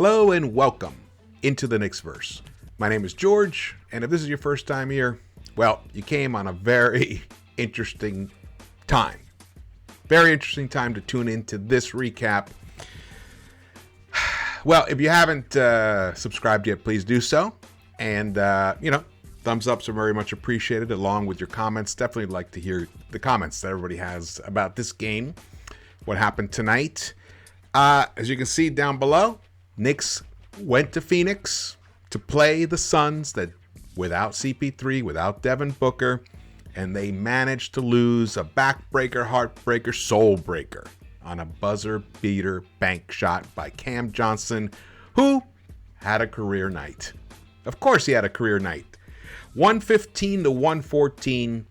Hello and welcome into the Knicks-Verse. My name is George, and if this is your first time here, well, you came on a very interesting time. Very interesting time to tune into this recap. Well, if you haven't subscribed yet, please do so. And, thumbs ups are very much appreciated, along with your comments. Definitely like to hear the comments that everybody has about this game, what happened tonight. As you can see down below, Knicks went to Phoenix to play the Suns that without CP3, without Devin Booker, and they managed to lose a backbreaker, heartbreaker, soulbreaker on a buzzer beater bank shot by Cam Johnson, who had a career night. Of course he had a career night. 115 to 114.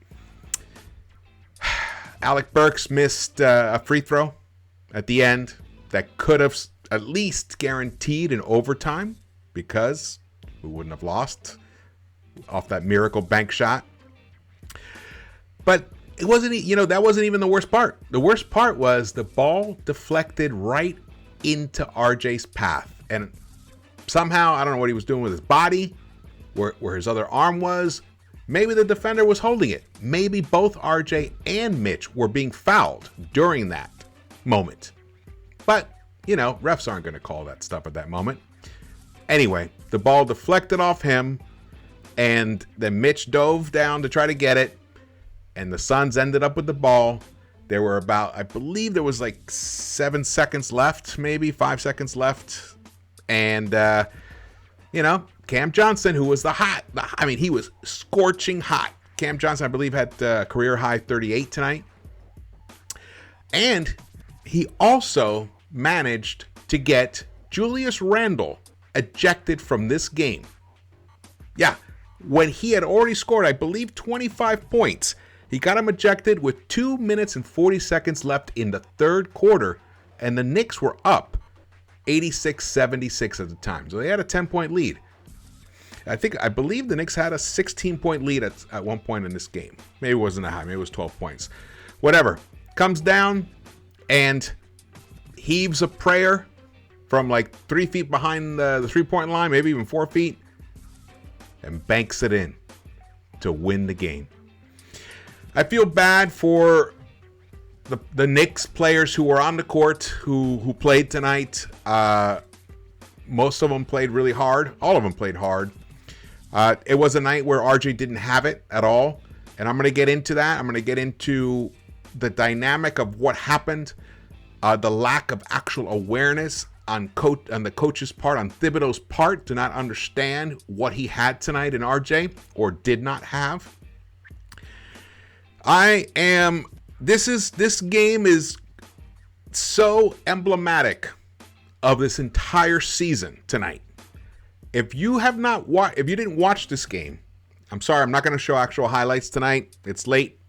Alec Burks missed a free throw at the end that could have at least guaranteed an overtime, because we wouldn't have lost off that miracle bank shot. But it wasn't, that wasn't even the worst part. The worst part was the ball deflected right into RJ's path. And somehow, I don't know what he was doing with his body, where his other arm was. Maybe the defender was holding it. Maybe both RJ and Mitch were being fouled during that moment. But, refs aren't going to call that stuff at that moment. Anyway, the ball deflected off him, and then Mitch dove down to try to get it, and the Suns ended up with the ball. There were I believe there was like 7 seconds left, maybe 5 seconds left. And, Cam Johnson, who was he was scorching hot. Cam Johnson, I believe, had career high 38 tonight. And he also managed to get Julius Randle ejected from this game. Yeah, when he had already scored, I believe, 25 points. He got him ejected with 2 minutes and 40 seconds left in the third quarter, and the Knicks were up 86-76 at the time. So they had a 10-point lead. I believe the Knicks had a 16-point lead at one point in this game. Maybe it wasn't that high. Maybe it was 12 points. Whatever. Comes down and heaves a prayer from like 3 feet behind the three-point line, maybe even 4 feet, and banks it in to win the game. I feel bad for the Knicks players who were on the court, who played tonight. Most of them played really hard. All of them played hard. It was a night where RJ didn't have it at all, and I'm going to get into that. I'm going to get into the dynamic of what happened, the lack of actual awareness on the coach's part, on Thibodeau's part, to not understand what he had tonight in RJ or did not have. This game is so emblematic of this entire season tonight. If you didn't watch this game, I'm sorry, I'm not going to show actual highlights tonight. It's late,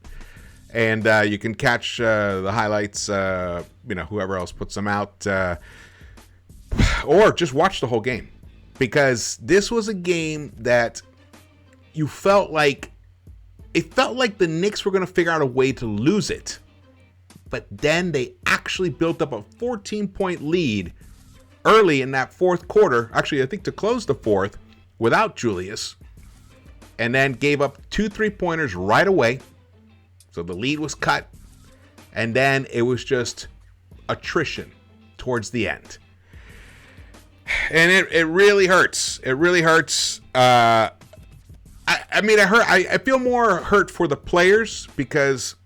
and you can catch the highlights. Whoever else puts them out, or just watch the whole game, because this was a game that you felt like. It felt like the Knicks were going to figure out a way to lose it. But then they actually built up a 14-point lead early in that fourth quarter. Actually, I think to close the fourth without Julius. And then gave up 2 3-pointers right away. So the lead was cut. And then it was just attrition towards the end. And it really hurts. It really hurts. I feel more hurt for the players, because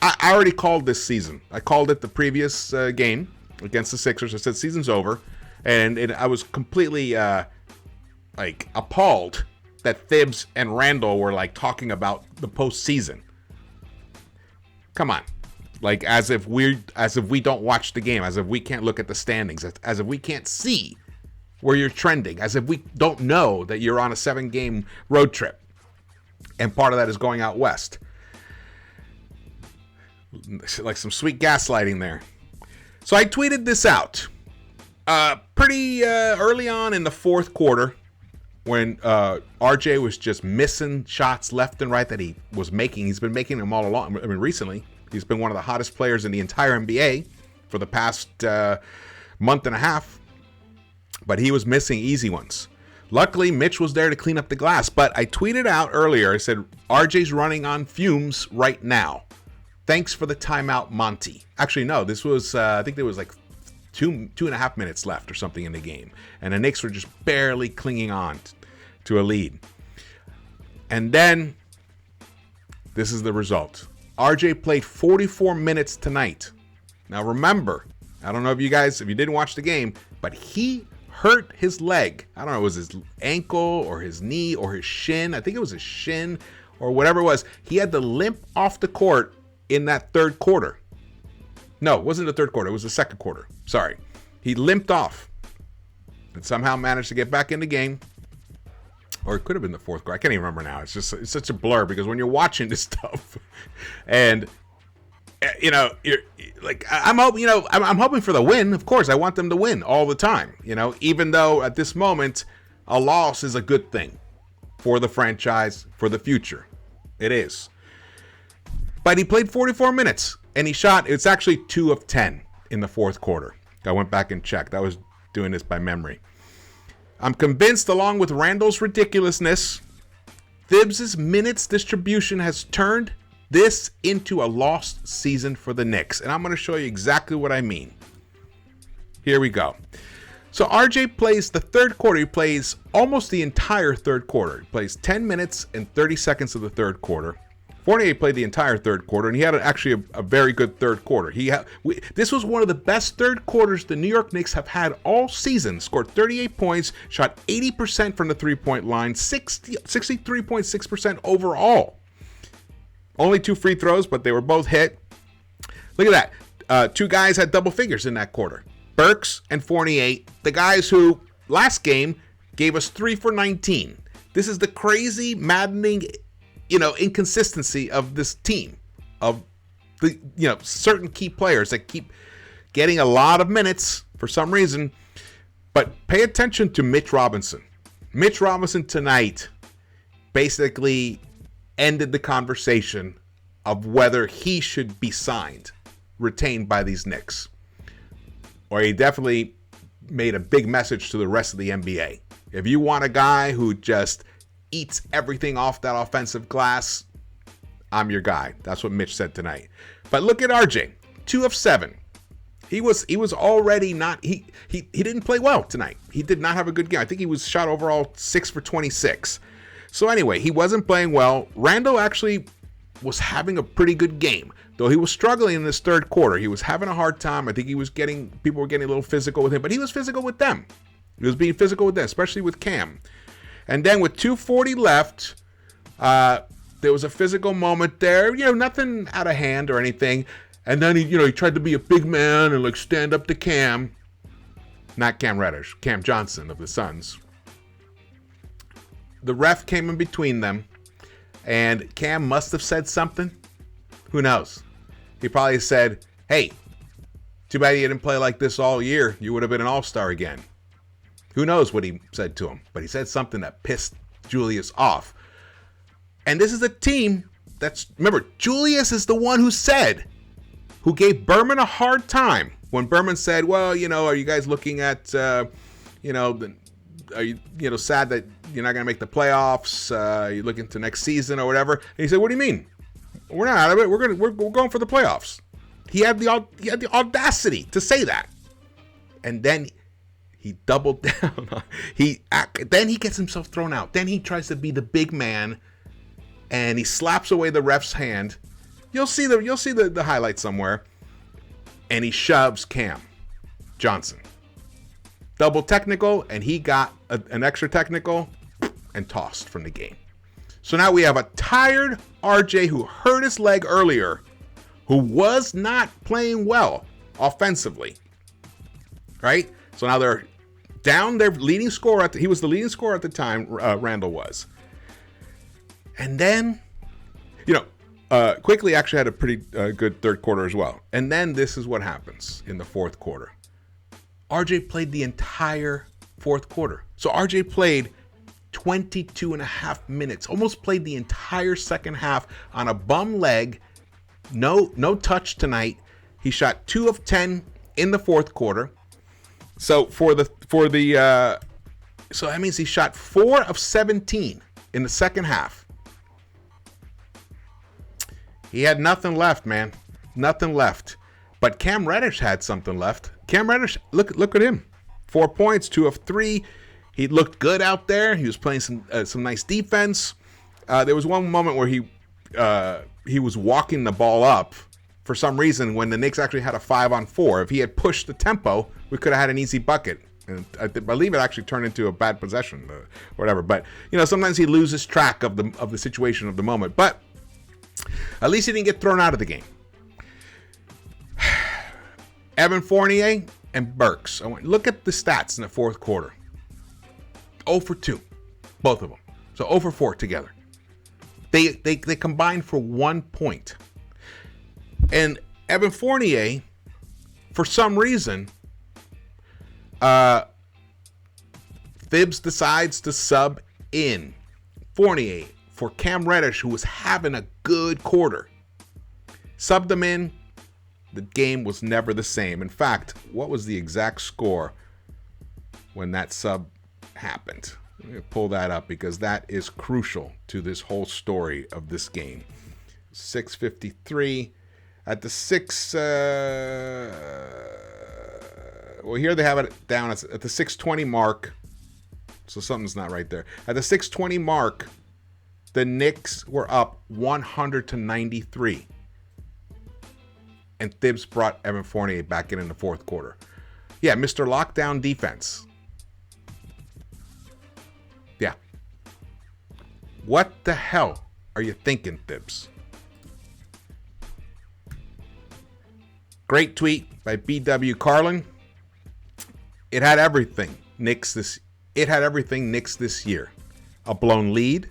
I already called this season. I called it the previous game against the Sixers. I said season's over, and I was completely appalled that Thibs and Randle were talking about the postseason. Come on, as if we don't watch the game, as if we can't look at the standings, as if we can't see where you're trending, as if we don't know that you're on a 7-game road trip. And part of that is going out west. Like some sweet gaslighting there. So I tweeted this out pretty early on in the fourth quarter, when RJ was just missing shots left and right that he was making. He's been making them all along. Recently, he's been one of the hottest players in the entire NBA for the past month and a half. but he was missing easy ones. Luckily, Mitch was there to clean up the glass, but I tweeted out earlier, I said, RJ's running on fumes right now. Thanks for the timeout, Monty. Actually, no, this was, I think there was like two and a half minutes left or something in the game, and the Knicks were just barely clinging on to a lead. And then, this is the result. RJ played 44 minutes tonight. Now remember, I don't know if you didn't watch the game, but he hurt his leg. I don't know, it was his ankle or his knee or his shin. I think it was his shin or whatever it was. He had to limp off the court in that third quarter. No, it wasn't the third quarter. It was the second quarter. Sorry. He limped off and somehow managed to get back in the game. Or it could have been the fourth quarter. I can't even remember now. It's such a blur because when you're watching this stuff and you're like, I'm hoping for the win. Of course, I want them to win all the time. Even though at this moment, a loss is a good thing for the franchise, for the future. It is. But he played 44 minutes and he shot. It's actually 2 of 10 in the fourth quarter. I went back and checked. I was doing this by memory. I'm convinced, along with Randle's ridiculousness, Thibs' minutes distribution has turned this into a lost season for the Knicks. And I'm going to show you exactly what I mean. Here we go. So RJ plays the third quarter. He plays almost the entire third quarter. He plays 10 minutes and 30 seconds of the third quarter. Fournier played the entire third quarter, and he had actually a very good third quarter. This was one of the best third quarters the New York Knicks have had all season. Scored 38 points, shot 80% from the three-point line, 63.6% overall. Only 2 free throws, but they were both hit. Look at that. 2 guys had double figures in that quarter. Burks and Fournier, the guys who last game gave us 3 for 19. This is the crazy, maddening inconsistency of this team, of the certain key players that keep getting a lot of minutes for some reason. But pay attention to Mitch Robinson. Mitch Robinson tonight basically ended the conversation of whether he should be signed, retained by these Knicks. Or he definitely made a big message to the rest of the NBA. If you want a guy who just eats everything off that offensive glass, I'm your guy. That's what Mitch said tonight. But look at RJ, 2 of 7. He was already not, he didn't play well tonight. He did not have a good game. I think he was shot overall 6 for 26. So anyway, he wasn't playing well. Randle actually was having a pretty good game, though he was struggling in this third quarter. He was having a hard time. I think people were getting a little physical with him, but he was physical with them. He was being physical with them, especially with Cam. And then with 2:40 left, there was a physical moment there. Nothing out of hand or anything. And then he tried to be a big man and stand up to Cam. Not Cam Reddish, Cam Johnson of the Suns. The ref came in between them, and Cam must have said something. Who knows? He probably said, "Hey, too bad you didn't play like this all year. You would have been an all-star again." Who knows what he said to him, but he said something that pissed Julius off. And this is a team remember, Julius is the one who gave Berman a hard time when Berman said, well, are you guys looking at, are you, sad that you're not going to make the playoffs? You're looking to next season or whatever. And he said, what do you mean? We're not out of it. We're going for the playoffs. He had the audacity to say that. And then he doubled down. Then he gets himself thrown out. Then he tries to be the big man, and he slaps away the ref's hand. You'll see the highlight somewhere. And he shoves Cam Johnson. Double technical, and he got an extra technical and tossed from the game. So now we have a tired RJ who hurt his leg earlier, who was not playing well offensively. Right? So now they're down their leading scorer. He was the leading scorer at the time, Randle was. And then, Quickly actually had a pretty good third quarter as well. And then this is what happens in the fourth quarter. RJ played the entire fourth quarter. So RJ played 22 and a half minutes, almost played the entire second half on a bum leg. No touch tonight. He shot 2 of 10 in the fourth quarter. So so that means he shot 4 of 17 in the second half. He had nothing left, man. Nothing left. But Cam Reddish had something left. Cam Reddish, look at him. 4 points, 2 of 3. He looked good out there. He was playing some nice defense. There was one moment where he was walking the ball up for some reason when the Knicks actually had a 5-on-4. If he had pushed the tempo, we could have had an easy bucket. And I believe it actually turned into a bad possession or whatever. But, sometimes he loses track of the situation of the moment. But at least he didn't get thrown out of the game. Evan Fournier and Burks. Look at the stats in the fourth quarter. 0 for 2, both of them. So 0 for 4 together. They combined for 1 point. And Evan Fournier, for some reason, Thibs decides to sub in Fournier for Cam Reddish, who was having a good quarter. Subbed him in. The game was never the same. In fact, what was the exact score when that sub happened? Let me pull that up because that is crucial to this whole story of this game. 6:53 at the 6. Well, here they have it down at the 6:20 mark. So something's not right there. At the 6:20 mark, the Knicks were up 100-93. And Thibs brought Evan Fournier back in the fourth quarter. Yeah, Mr. Lockdown Defense. Yeah. What the hell are you thinking, Thibs? Great tweet by BW Carlin. It had everything Knicks this year. A blown lead,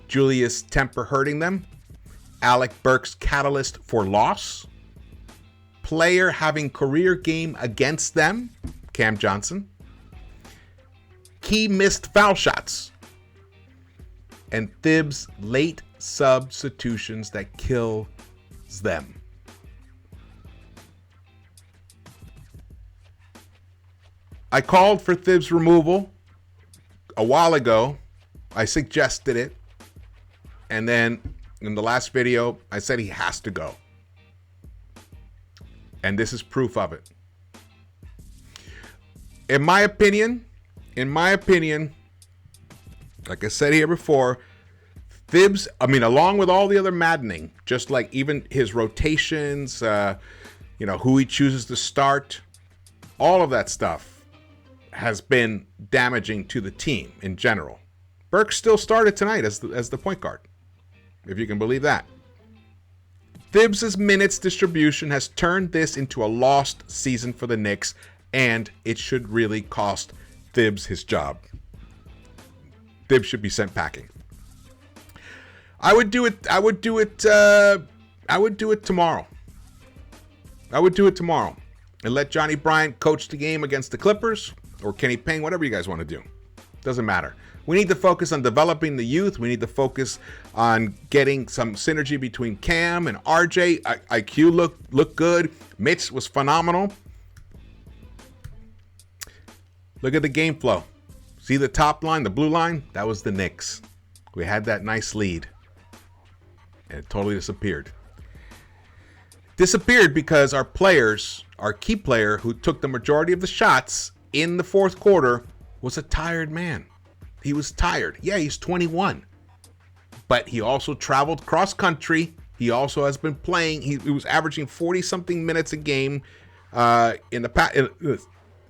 Julius temper hurting them, Alec Burks catalyst for loss, player having career game against them, Cam Johnson, key missed foul shots, and Thibs late substitutions that kills them. I called for Thibs' removal a while ago. I suggested it. And then in the last video, I said he has to go. And this is proof of it. In my opinion, like I said here before, Thibs, along with all the other maddening, just like even his rotations, who he chooses to start, all of that stuff has been damaging to the team in general. Burks still started tonight as the point guard, if you can believe that. Thibs' minutes distribution has turned this into a lost season for the Knicks, and it should really cost Thibs his job. Thibs should be sent packing. I would do it tomorrow. And let Johnny Bryant coach the game against the Clippers, or Kenny Payne, whatever you guys want to do. Doesn't matter. We need to focus on developing the youth. We need to focus on getting some synergy between Cam and RJ. IQ looked good. Mitch was phenomenal. Look at the game flow. See the top line, the blue line? That was the Knicks. We had that nice lead. And it totally disappeared. Disappeared because our key player who took the majority of the shots in the fourth quarter was a tired man. He was tired. Yeah, he's 21. But he also traveled cross country. He also has been playing. He was averaging 40-something minutes a game. In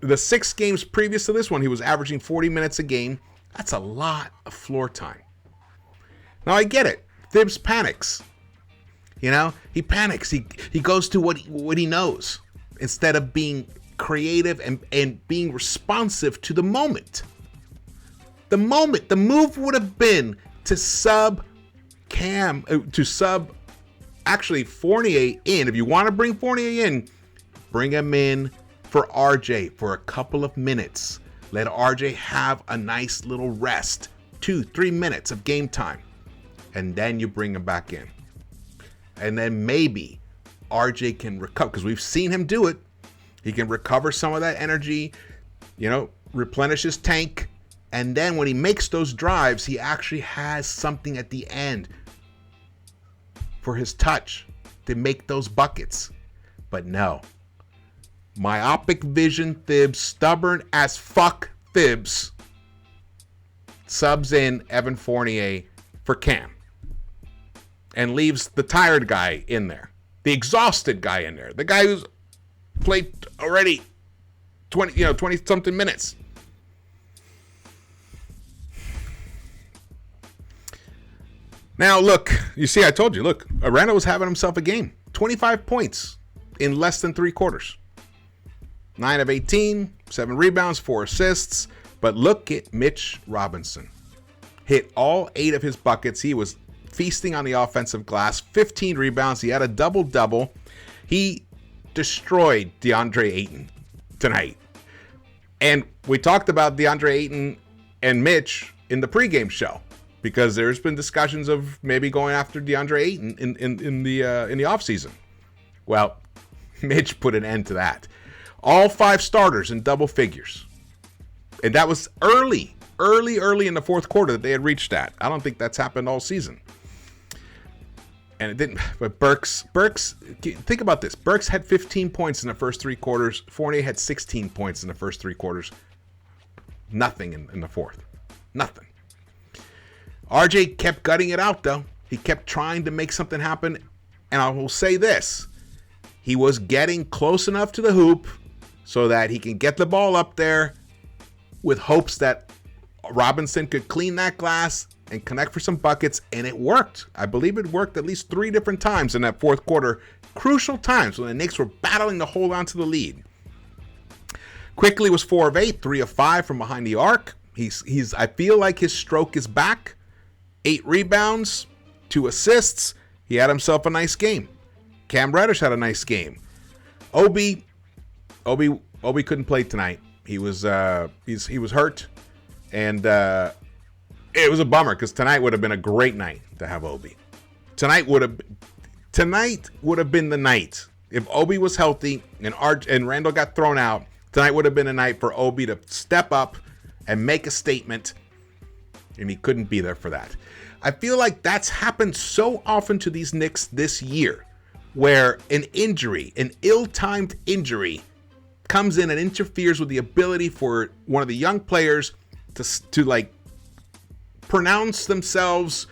the 6 games previous to this one, he was averaging 40 minutes a game. That's a lot of floor time. Now, I get it. Thibs panics. He panics. He goes to what he knows instead of being creative and being responsive to the moment. The move would have been to sub Fournier in. If you want to bring Fournier in, bring him in for RJ for a couple of minutes. Let RJ have a nice little rest, 2-3 minutes of game time, and then you bring him back in. And then maybe RJ can recover, because we've seen him do it. He can recover some of that energy, replenish his tank. And then when he makes those drives, he actually has something at the end for his touch to make those buckets. But no. Myopic vision Thibs, stubborn as fuck Thibs, subs in Evan Fournier for Cam. And leaves the tired guy in there. The exhausted guy in there. The guy who's played already 20-something minutes. Now, look, you see, I told you, look, Randle was having himself a game. 25 points in less than 3 quarters. 9 of 18, 7 rebounds, 4 assists. But look at Mitch Robinson. Hit all 8 of his buckets. He was feasting on the offensive glass. 15 rebounds. He had a double-double. He destroyed DeAndre Ayton tonight. And we talked about DeAndre Ayton and Mitch in the pregame show, because there's been discussions of maybe going after DeAndre Ayton in the offseason. Well, Mitch put an end to that. All 5 starters in double figures. And that was early in the fourth quarter that they had reached that. I don't think that's happened all season. And it didn't. But Burks, think about this. Burks had 15 points in the first 3 quarters. Fournier had 16 points in the first 3 quarters. Nothing in the fourth. Nothing. RJ kept gutting it out, though. He kept trying to make something happen. And I will say this. He was getting close enough to the hoop so that he can get the ball up there with hopes that Robinson could clean that glass and connect for some buckets. And it worked. I believe it worked at least 3 different times in that fourth quarter. Crucial times when the Knicks were battling to hold on to the lead. Quickly was 4 of 8, 3 of 5 from behind the arc. I feel like his stroke is back. 8 rebounds, 2 assists. He had himself a nice game. Cam Reddish had a nice game. Obi couldn't play tonight. He was hurt, and it was a bummer because tonight would have been a great night to have Obi. Tonight would have been the night if Obi was healthy and Randle got thrown out. Tonight would have been a night for Obi to step up and make a statement, and he couldn't be there for that. I feel like that's happened so often to these Knicks this year, where an ill-timed injury comes in and interferes with the ability for one of the young players to like pronounce themselves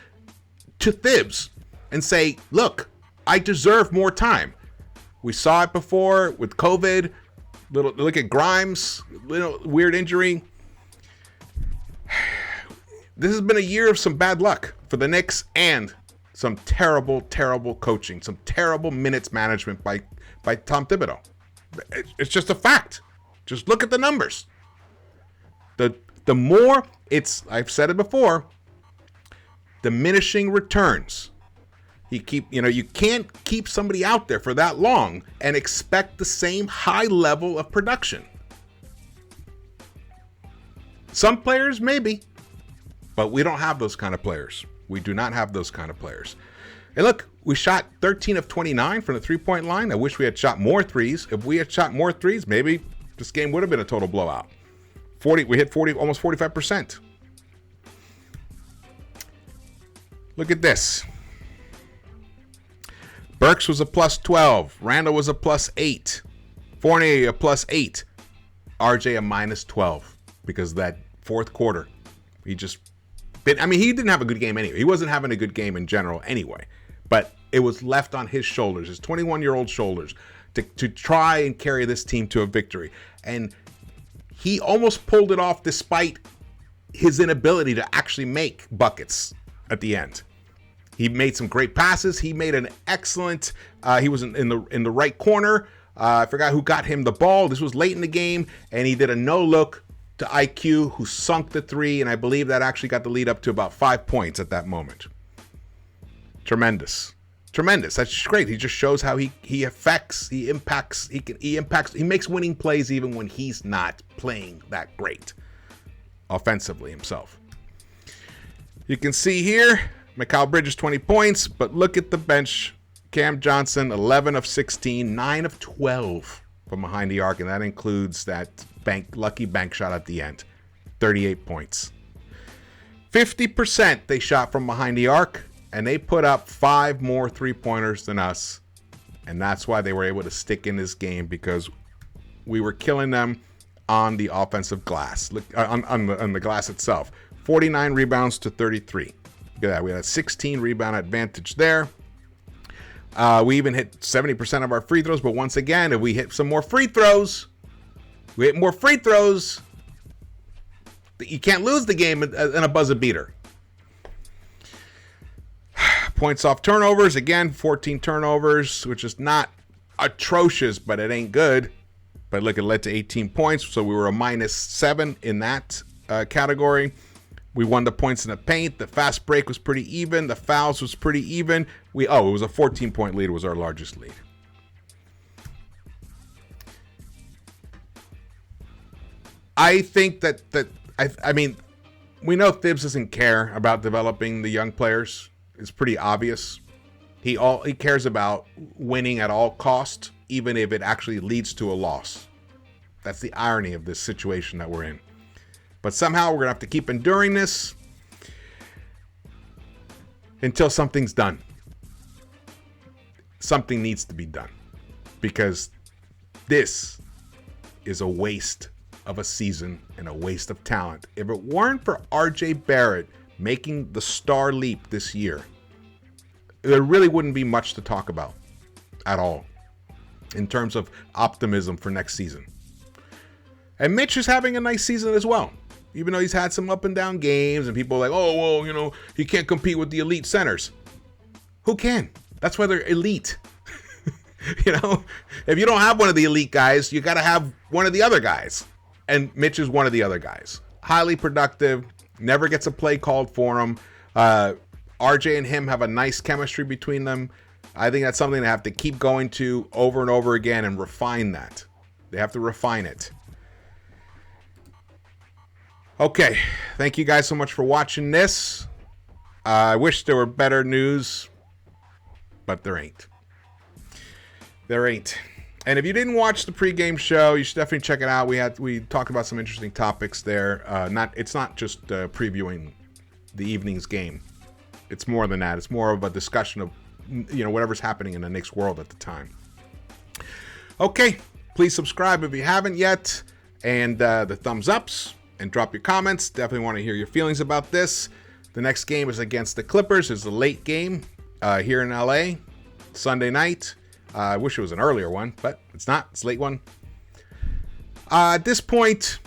to Thibs and say, look, I deserve more time. We saw it before with COVID. Look at Grimes, little weird injury. This has been a year of some bad luck for the Knicks and some terrible, terrible coaching, some terrible minutes management by Tom Thibodeau. It's just a fact. Just look at the numbers. The more I've said it before, diminishing returns. You can't keep somebody out there for that long and expect the same high level of production. Some players maybe, but we don't have those kind of players. We do not have those kind of players. And look, we shot 13 of 29 from the three-point line. I wish we had shot more threes. If we had shot more threes, maybe this game would have been a total blowout. We hit 40, almost 45%. Look at this. Burks was a plus 12. Randle was a plus 8. Fournier a plus 8. RJ a minus 12 because of that fourth quarter. He didn't have a good game anyway. He wasn't having a good game in general anyway. But it was left on his shoulders, his 21-year-old shoulders, to try and carry this team to a victory. And he almost pulled it off despite his inability to actually make buckets at the end. He made some great passes. He made an excellent, he was in the right corner. I forgot who got him the ball. This was late in the game, and he did a no-look to IQ, who sunk the three, and I believe that actually got the lead up to about 5 points at that moment. Tremendous. That's great. He just shows how he affects, he impacts, he makes winning plays even when he's not playing that great offensively himself. You can see here, Mikal Bridges 20 points, but look at the bench. Cam Johnson 11 of 16, 9 of 12 from behind the arc, and that includes that lucky bank shot at the end. 38 points. 50% they shot from behind the arc, and they put up 5 more three-pointers than us. And that's why they were able to stick in this game, because we were killing them on the offensive glass, on the glass itself. 49 rebounds to 33. Look at that. We had a 16 rebound advantage there. We even hit 70% of our free throws, but once again, if we hit some more free throws, you can't lose the game in a buzzer beater. Points off turnovers, again, 14 turnovers, which is not atrocious, but it ain't good. But look, it led to 18 points, so we were a -7 in that category. We won the points in the paint. The fast break was pretty even. The fouls was pretty even. It was a 14-point lead. It was our largest lead. I think I mean, we know Thibs doesn't care about developing the young players. It's pretty obvious. He cares about winning at all cost, even if it actually leads to a loss. That's the irony of this situation that we're in. But somehow we're going to have to keep enduring this until something's done. Something needs to be done, because this is a waste of a season and a waste of talent. If it weren't for RJ Barrett making the star leap this year, there really wouldn't be much to talk about at all in terms of optimism for next season. And Mitch is having a nice season as well, even though he's had some up and down games and people are like, oh, well, he can't compete with the elite centers. Who can? That's why they're elite. If you don't have one of the elite guys, you got to have one of the other guys. And Mitch is one of the other guys. Highly productive, never gets a play called for him. RJ and him have a nice chemistry between them. I think that's something they have to keep going to over and over again and refine that. They have to refine it. Okay, thank you guys so much for watching this. I wish there were better news, but there ain't. There ain't. And if you didn't watch the pregame show, you should definitely check it out. We talked about some interesting topics there. It's not just previewing the evening's game. It's more than that. It's more of a discussion of whatever's happening in the Knicks world at the time. Okay, please subscribe if you haven't yet, and the thumbs ups, and drop your comments. Definitely want to hear your feelings about this. The next game is against the Clippers. It's a late game here in LA, Sunday night. I wish it was an earlier one, but it's not. It's a late one. At this point,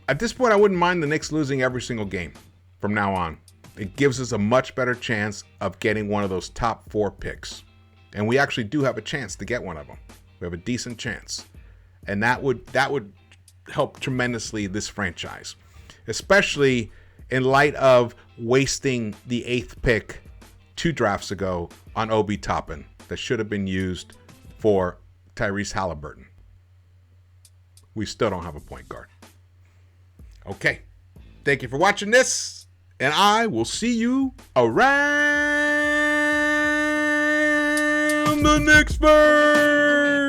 I wouldn't mind the Knicks losing every single game from now on. It gives us a much better chance of getting one of those top 4 picks. And we actually do have a chance to get one of them. We have a decent chance. And that would help tremendously this franchise, especially in light of wasting the 8th pick 2 drafts ago on Obi Toppin that should have been used for Tyrese Halliburton. We still don't have a point guard. Okay. Thank you for watching this, and I will see you around the Knicks-Verse.